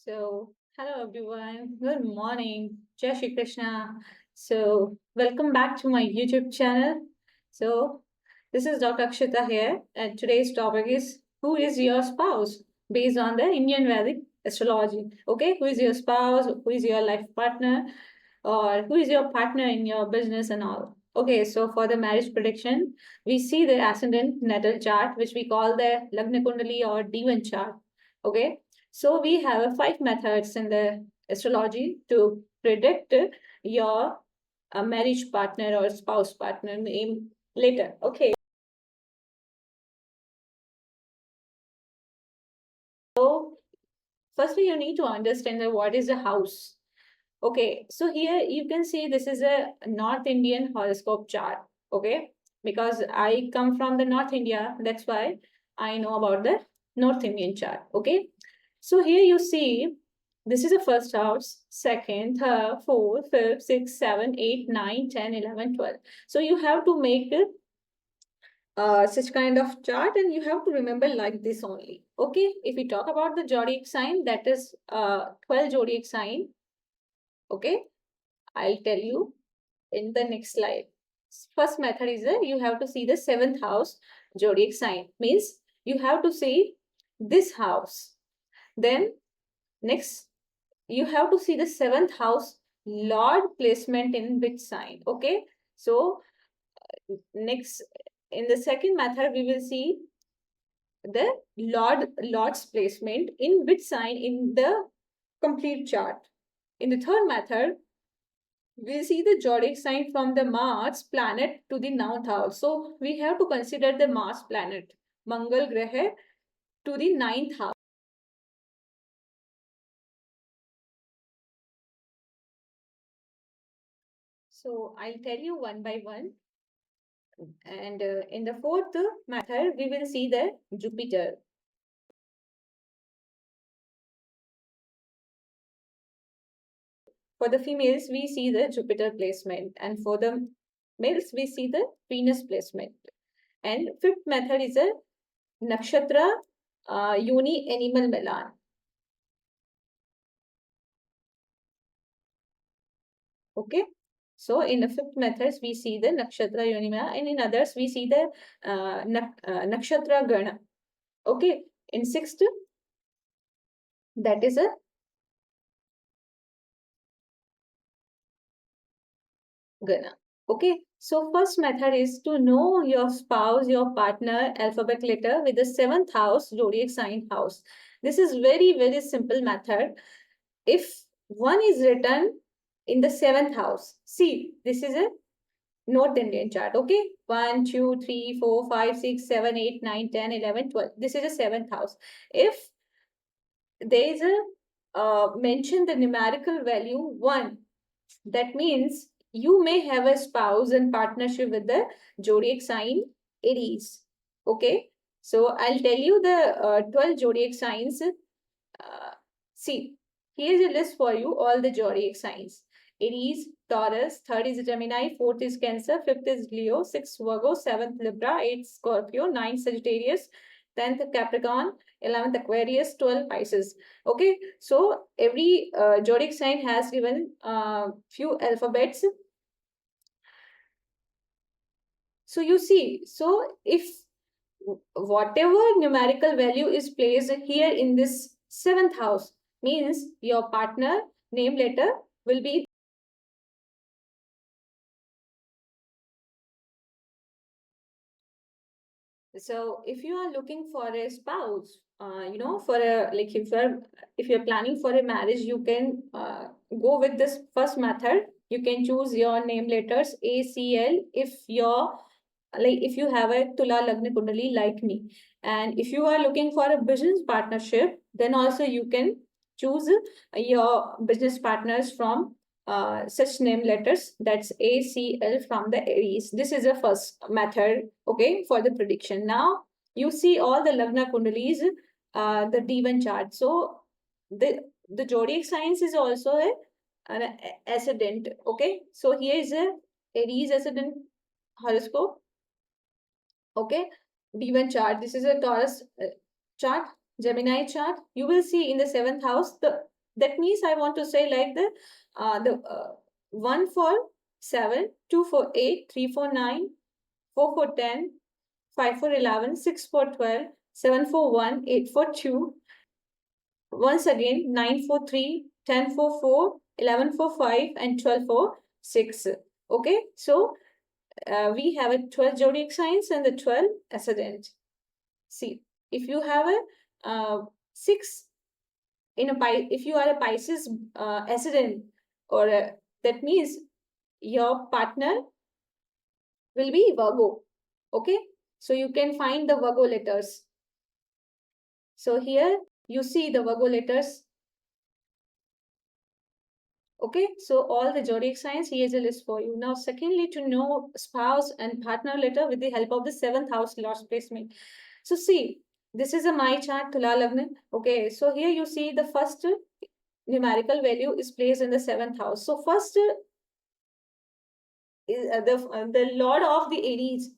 Hello everyone. Good morning. Jai Shri Krishna. Welcome back to my YouTube channel. So, this is Dr. Akshita here, and today's topic is who is your spouse based on the Indian Vedic astrology. Okay, who is your spouse? Who is your life partner? Or who is your partner in your business and all? Okay, so for the marriage prediction, we see the ascendant natal chart, which we call the Lagna Kundali or Divan chart. Okay, so we have five methods in the astrology to predict your marriage partner or spouse partner name later. Okay. So firstly, you need to understand that what is a house. Okay, so here you can see this is a North Indian horoscope chart. Okay, because I come from the North India, that's why I know about the North Indian chart. Okay, so here you see this is the first house, second, third, fourth, fifth, sixth, seven, eight, nine, 10, 11, 12. So you have to make such kind of chart and you have to remember like this only. Okay, if we talk about the zodiac sign, that is 12 zodiac sign. Okay, I'll tell you in the next slide. First method is that you have to see the seventh house zodiac sign. Means you have to see this house. Then next you have to see the seventh house Lord placement in which sign. Okay. So next in the second method we will see the Lord's placement in which sign in the complete chart. In the third method we see the zodiac sign from the Mars planet to the ninth house. So we have to consider the Mars planet, Mangal Graha, to the ninth house. So I'll tell you one by one. And in the fourth method, we will see the Jupiter. For the females, we see the Jupiter placement, and for the males, we see the Venus placement. And fifth method is a Nakshatra Uni Animal Melan. Okay. So in the fifth methods, we see the Nakshatra Yonima, and in others, we see the Nakshatra Gana. Okay. In sixth, that is a Gana. Okay. So first method is to know your spouse, your partner, alphabet letter with the seventh house, zodiac sign house. This is very, very simple method. If one is written in the seventh house, see, this is a North Indian chart. Okay. 1, 2, 3, 4, 5, 6, 7, 8, 9, 10, 11, 12. This is a seventh house. If there is a mention the numerical value 1, that means you may have a spouse and partnership with the zodiac sign Aries. Okay. So I'll tell you the 12 zodiac signs. See, here's a list for you, all the zodiac signs. Aries, Taurus, third is Gemini, fourth is Cancer, fifth is Leo, sixth Virgo, seventh Libra, eighth Scorpio, ninth Sagittarius, 10th Capricorn, 11th Aquarius, 12th Pisces. Okay, so every zodiac sign has given few alphabets. So you see, so if whatever numerical value is placed here in this seventh house, means your partner name letter will be. So if you are looking for a spouse, for a like if you're planning for a marriage, you can go with this first method. You can choose your name letters ACL if your like if you have a Tula Lagna Kundali like me. And if you are looking for a business partnership, then also you can choose your business partners from such name letters. That's ACL from the Aries. This is the first method, okay, for the prediction. Now you see all the Lagna Kundalis, the D1 chart. So the zodiac signs is also an ascendant, okay. So here is a Aries ascendant horoscope. Okay, D1 chart. This is a Taurus chart, Gemini chart. You will see in the seventh house the That means I want to say like the 1 for 7, 2 for 8, 3 for 9, 4 for 10, 5 for 11, 6 for 12, 7 for 1, 8 for 2. Once again, 9 for 3, 10 for 4, 11 for 5, and 12 for 6. Okay, so we have a 12 zodiac signs and the 12 ascendant. See, if you have a 6 in a if you are a Pisces ascendant, or that means your partner will be Virgo. Okay, so you can find the Virgo letters. So here you see the Virgo letters. Okay, so all the zodiac signs, here is a list for you. Now, secondly, to know spouse and partner letter with the help of the seventh house Lord's placement. So see, this is a my chart, Tula Lagna. Okay, so here you see the first numerical value is placed in the seventh house. So first is the Lord of the Aries.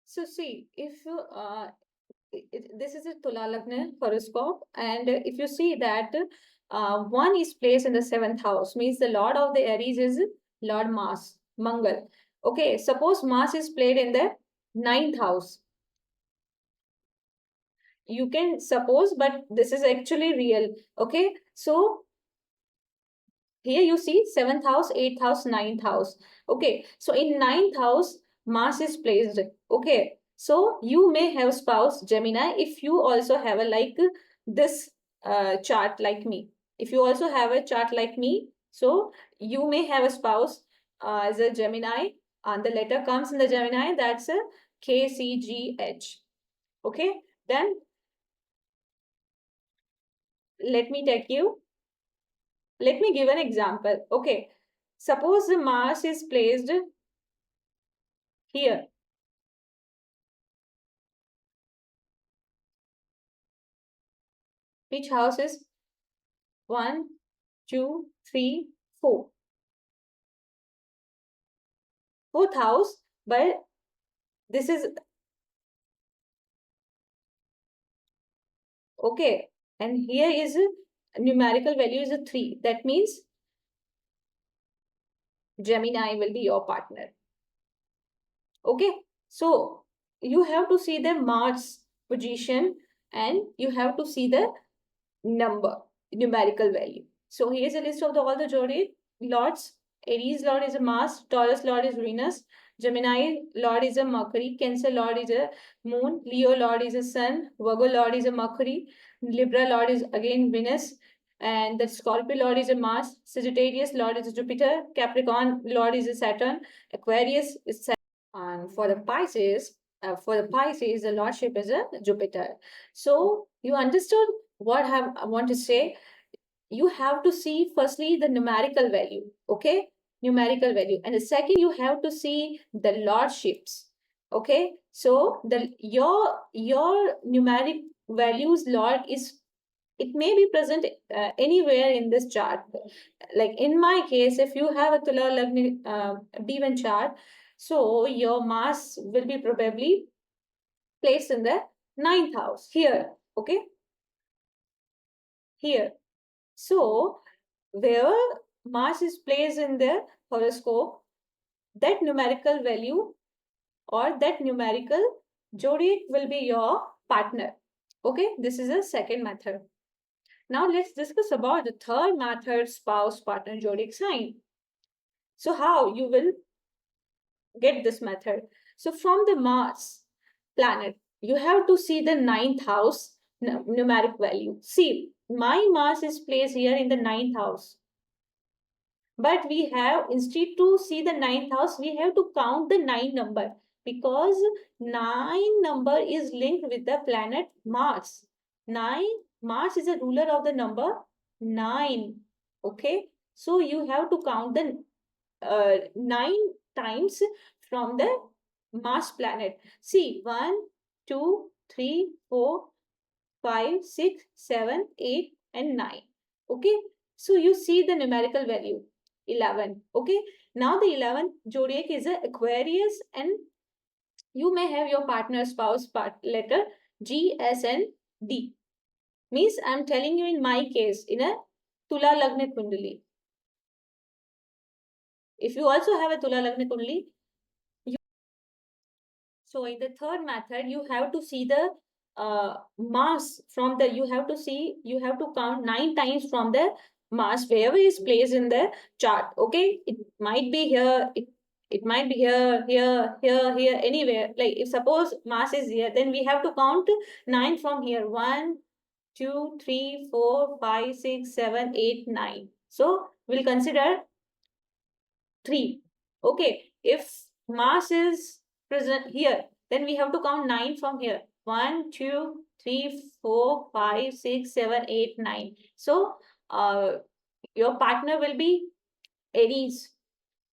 So see, if this is a Tula Lagna horoscope, and if you see that one is placed in the seventh house, means the Lord of the Aries is Lord Mars, Mangal. Okay, suppose Mars is played in the ninth house. You can suppose, but this is actually real. Okay, so here you see seventh house, eighth house, ninth house. Okay, so in ninth house, Mars is placed. Okay, so you may have spouse Gemini if you also have a like this chart like me. If you also have a chart like me, so you may have a spouse as a Gemini, and the letter comes in the Gemini. That's a KCGH. Okay, then let me take you. Let me give an example. Okay, suppose the Mars is placed here. Which house is 1, 2, 3, 4? Fourth house, but this is okay. And here is a numerical value is a 3. That means Gemini will be your partner. Okay, so you have to see the Mars position and you have to see the number, numerical value. So here's a list of all the zodiac lords. Aries lord is a Mars, Taurus lord is Venus, Gemini lord is a Mercury, Cancer lord is a Moon, Leo lord is a Sun, Virgo lord is a Mercury, Libra lord is again Venus, and the Scorpio lord is a Mars, Sagittarius lord is a Jupiter, Capricorn lord is a Saturn, Aquarius is Saturn. And for the Pisces, the lordship is a Jupiter. So you understood what I want to say. You have to see firstly the numerical value, okay? Numerical value, and the second you have to see the lordships, okay? So the your numeric values lord is, it may be present anywhere in this chart. Like in my case, if you have a Tula Lagni D1 chart, so your Mars will be probably placed in the ninth house here, okay? Here. So where Mars is placed in the horoscope, that numerical value or that numerical zodiac will be your partner. Okay, this is a second method. Now let's discuss about the third method, spouse, partner, zodiac sign. So how you will get this method? So from the Mars planet, you have to see the ninth house numeric value. See, my Mars is placed here in the ninth house. But we have, instead to see the ninth house, we have to count the 9 number, because 9 number is linked with the planet Mars. 9, Mars is a ruler of the number 9. Okay, so you have to count the 9 times from the Mars planet. See, 1, 2, 3, 4, 5, 6, 7, 8, and 9. Okay, so you see the numerical value 11. Okay, now the 11 zodiac is a Aquarius, and you may have your partner spouse part letter G, S, and D. Means I'm telling you in my case, in a Tula Lagna Kundali. If you also have a Tula Lagna Kundali, so in the third method, you have to see the mass from the, you have to count 9 times from the mass wherever is placed in the chart. Okay, it might be here, it might be here, here, anywhere. Like if suppose mass is here, then we have to count 9 from here. 1, 2, 3, 4, 5, 6, 7, 8, 9. So we'll consider 3. Okay, if mass is present here, then we have to count 9 from here. 1, 2, 3, 4, 5, 6, 7, 8, 9. So uh, your partner will be Aries.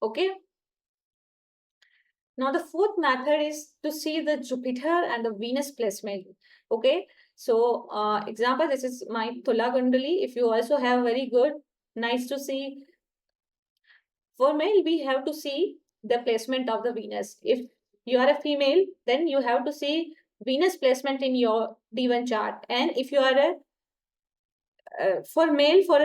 Okay. Now the fourth method is to see the Jupiter and the Venus placement. Okay. So example, this is my Tula Kundali. If you also have very good, nice to see. For male, we have to see the placement of the Venus. If you are a female, then you have to see Venus placement in your D1 chart. And if you are a for male, for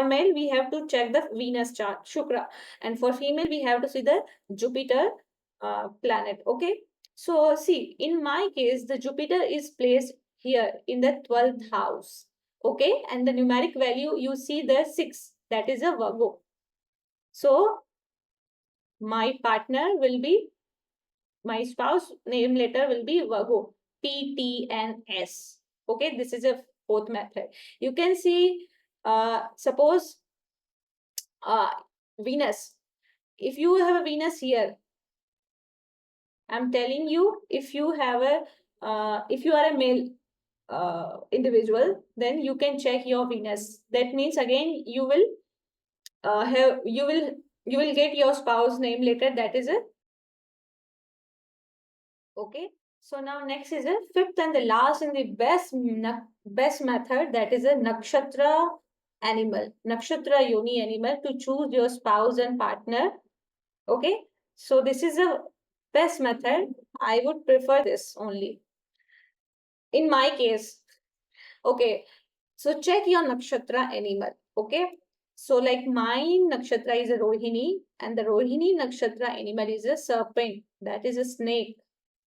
male, we have to check the Venus chart, Shukra, and for female, we have to see the Jupiter planet. Okay, so see, in my case, the Jupiter is placed here in the 12th house. Okay, and the numeric value you see the 6, that is a Virgo. So my partner will be, my spouse name letter will be Virgo, PTNS. Okay, this is a fourth method. You can see, suppose uh, Venus. If you have a Venus here, I'm telling you, if you have a, if you are a male individual, then you can check your Venus. That means again you will have you will get your spouse name later. That is a okay. So now next is a fifth and the last and the best method, that is a nakshatra animal, nakshatra yoni animal to choose your spouse and partner. Okay. So this is a best method. I would prefer this only. In my case, okay. So check your nakshatra animal. Okay. So like my nakshatra is a Rohini and the Rohini nakshatra animal is a serpent. That is a snake.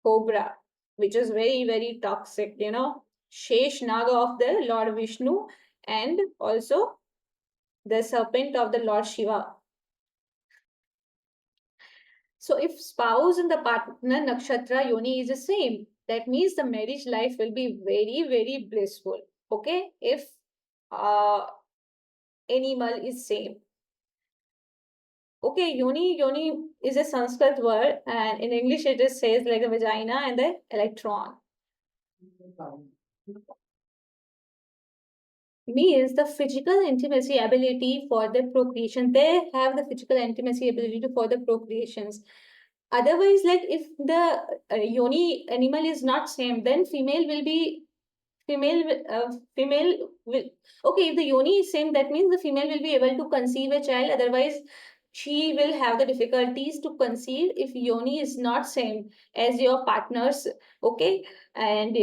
Cobra, which is very, very toxic, Shesh Naga of the Lord Vishnu, and also the serpent of the Lord Shiva. So, if spouse and the partner nakshatra yoni is the same, that means the marriage life will be very, very blissful. Okay, if uh, animal is same. Okay, yoni is a Sanskrit word, and in English it is says like a vagina and the electron. Means the physical intimacy ability for the procreation. They have the physical intimacy ability for the procreations. Otherwise, like if the yoni animal is not same, then female will, okay, if the yoni is same, that means the female will be able to conceive a child. Otherwise, she will have the difficulties to conceive if yoni is not same as your partner's. Okay, and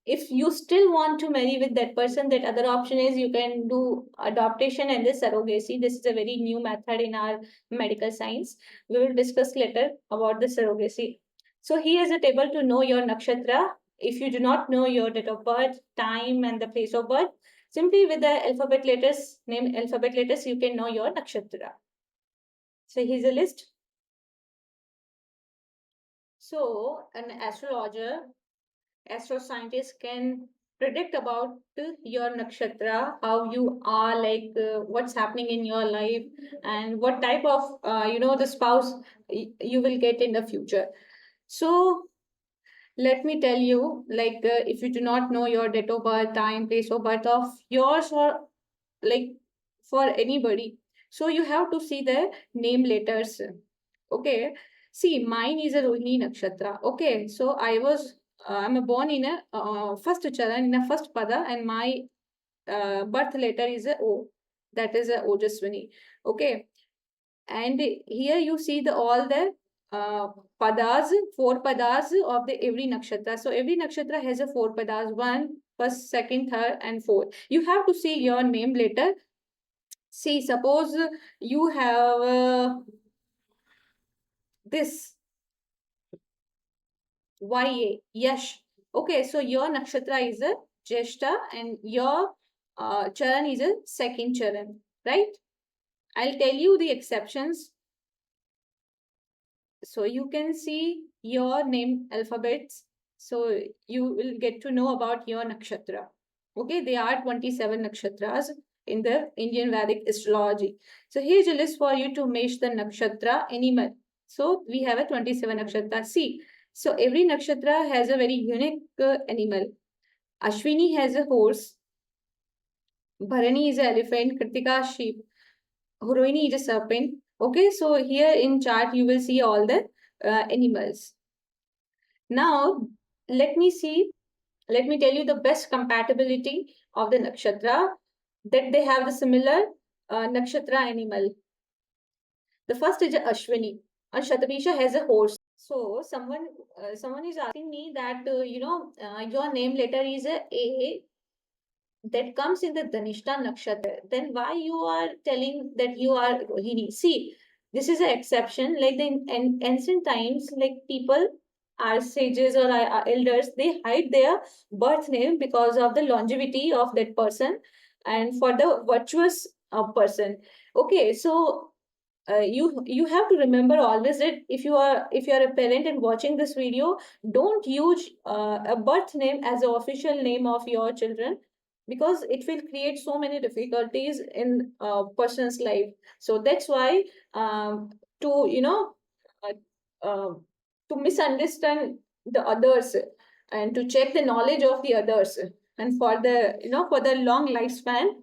if you still want to marry with that person, that other option is you can do adoption and the surrogacy. This is a very new method in our medical science. We will discuss later about the surrogacy. So here is a table to know your nakshatra. If you do not know your date of birth, time, and the place of birth, simply with the alphabet letters, name alphabet letters, you can know your nakshatra. So here's a list. So an astrologer, astro scientist can predict about your nakshatra, how you are, like what's happening in your life, and what type of the spouse you will get in the future. So let me tell you, like if you do not know your date of birth, time, place of birth of yours, or like for anybody, so you have to see the name letters. Okay, see, mine is a Rohini nakshatra. Okay, so I'm born in a first charan, in a first pada, and my birth letter is a O, that is a Ojaswini. Okay, and here you see the all the uh, padas, four padas of the every nakshatra. So every nakshatra has a four padas, one, first, second, third, and fourth. You have to see your name later. See, suppose you have this YA, Yash. Okay, so your nakshatra is a Jeshta and your Charan is a second Charan, right? I'll tell you the exceptions. So you can see your name alphabets. So you will get to know about your nakshatra. Okay, there are 27 nakshatras in the Indian Vedic astrology. So here's a list for you to match the nakshatra animal. So we have a 27 nakshatra. See, so every nakshatra has a very unique animal. Ashwini has a horse, Bharani is an elephant, Kritika sheep, Rohini is a serpent. Okay, so here in chart you will see all the animals. Now, let me see, let me tell you the best compatibility of the nakshatra that they have the similar nakshatra animal. The first is Ashwini, and Shatabisha has a horse. So someone is asking me that your name letter is A that comes in the Dhanishta nakshatra. Then why you are telling that you are Rohini? See, this is an exception. Like in ancient times, like people, our sages or our elders, they hide their birth name because of the longevity of that person and for the virtuous person. Okay, so you have to remember always that if you are a parent and watching this video, don't use a birth name as the official name of your children because it will create so many difficulties in a person's life. So that's why to uh, uh, to misunderstand the others and to check the knowledge of the others and for the for the long lifespan,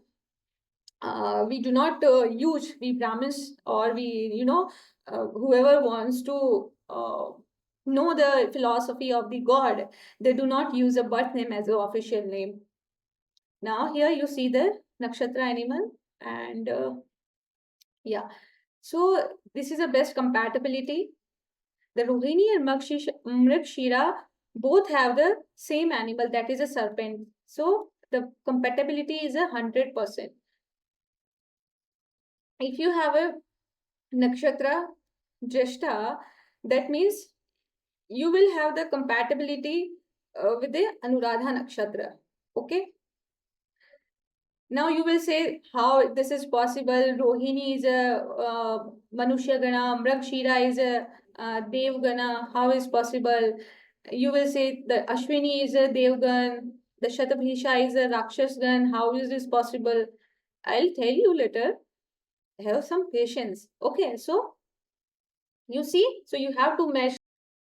we do not use, we Brahmins or we whoever wants to know the philosophy of the god, they do not use a birth name as an official name. Now here you see the nakshatra animal and yeah, so this is the best compatibility. The Rohini and Mrigshira both have the same animal, that is a serpent. So the compatibility is 100%. If you have a nakshatra Jeshta, that means you will have the compatibility with the Anuradha nakshatra. Okay. Now you will say how this is possible. Rohini is a Manushya Gana, Mragshira is a Dev Gana. How is possible? You will say the Ashwini is a Devgan, the Shatabhisha is a Rakshas Gan. How is this possible? I'll tell you later. Have some patience. Okay, so you see, so you have to measure.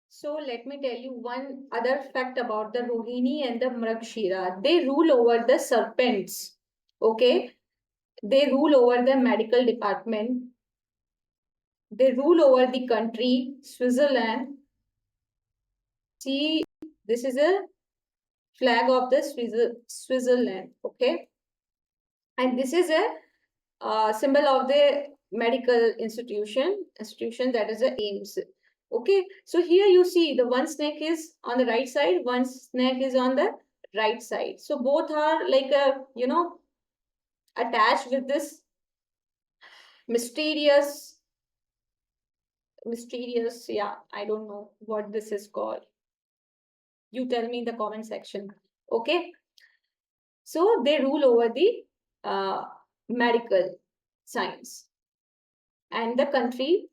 So let me tell you one other fact about the Rohini and the Mragshira. They rule over the serpents. Okay, they rule over the medical department. They rule over the country, Switzerland. See, this is a flag of the Switzerland. Okay, and this is a symbol of the medical institution that is the AIMS. Okay, so here you see the one snake is on the right side, one snake is on the right side. So both are like a attached with this mysterious yeah, I don't know what this is called. You tell me in the comment section. Okay, so they rule over the medical science and the country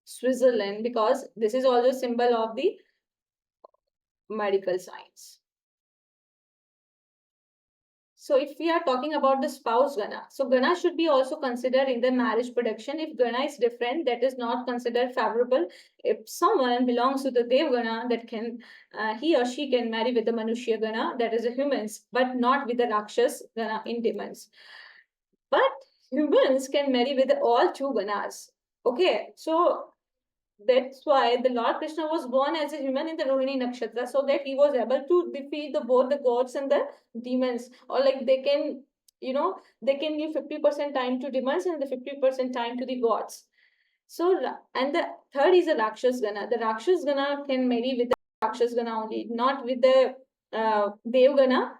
Switzerland, because this is also a symbol of the medical science. So if we are talking about the spouse Gana, so Gana should be also considered in the marriage prediction. If Gana is different, that is not considered favorable. If someone belongs to the Dev Gana, that can he or she can marry with the Manushya Gana, that is the humans, but not with the Rakshas Gana in demons. But humans can marry with all two Ganas. Okay, so that's why the Lord Krishna was born as a human in the Rohini Nakshatra, so that he was able to defeat both the gods and the demons. Or like they can, they can give 50% time to demons and the 50% time to the gods. So, and the third is the Rakshas Gana. The Rakshas Gana can marry with the Rakshas Gana only, not with the Dev Gana.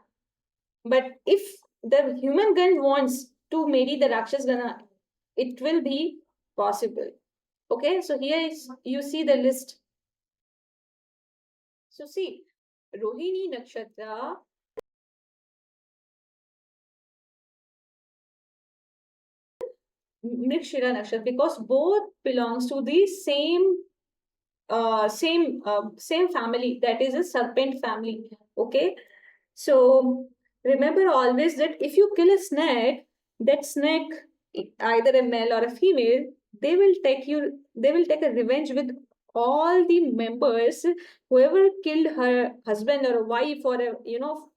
But if the human Gan wants to marry the Rakshas Gana, it will be possible. Okay, so here is you see the list. So see, Rohini Nakshatra, Mrigashira Nakshatra, because both belongs to the same family, that is a serpent family. Okay, so remember always that if you kill a snake, that snake, either a male or a female, they will take a revenge with all the members, whoever killed her husband or a wife or a,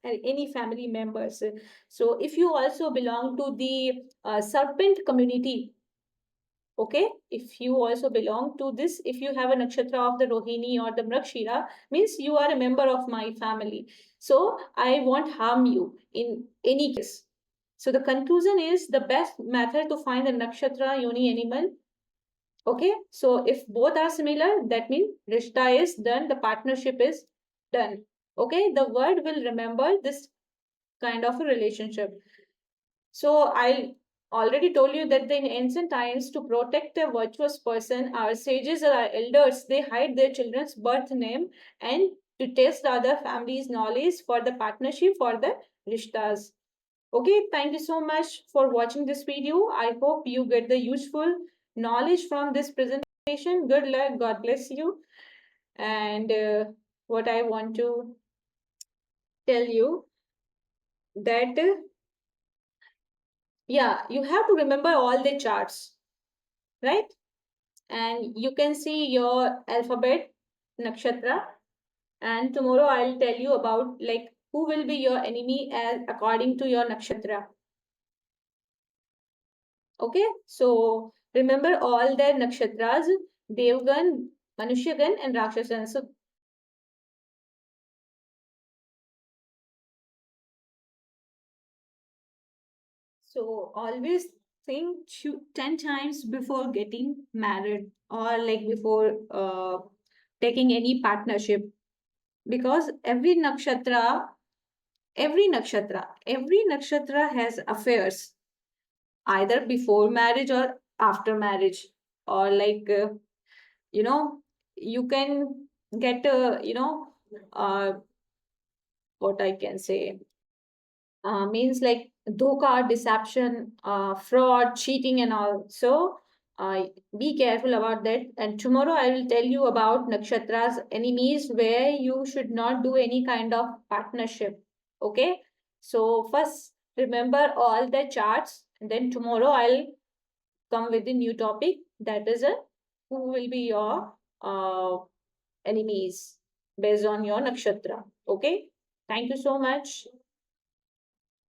any family members. So if you also belong to the serpent community, okay, if you also belong to this, if you have a nakshatra of the Rohini or the Mrigashira, means you are a member of my family, so I won't harm you in any case. So the conclusion is the best method to find the nakshatra yoni animal. Okay, so if both are similar, that means rishta is done, the partnership is done. Okay, the word will remember this kind of a relationship. So I already told you that in ancient times, to protect a virtuous person, our sages or our elders, they hide their children's birth name and to test the other family's knowledge for the partnership for the rishtas. Okay, thank you so much for watching this video. I hope you get the useful knowledge from this presentation. Good luck. God bless you. And what I want to tell you that yeah, you have to remember all the charts, right? And you can see your alphabet nakshatra, and tomorrow I'll tell you about like who will be your enemy as according to your nakshatra. Okay, so remember all the nakshatras: devgan, manushyagan, and rakshasan. So always think 10 times before getting married or like before taking any partnership, because every nakshatra has affairs either before marriage or after marriage, or like you know you can get uh, what I can say, means like dhoka, deception, fraud, cheating, and all. So be careful about that. And tomorrow I will tell you about nakshatras enemies where you should not do any kind of partnership. Okay. So first remember all the charts, and then tomorrow I'll come with a new topic, that is a who will be your enemies based on your nakshatra. Okay. Thank you so much.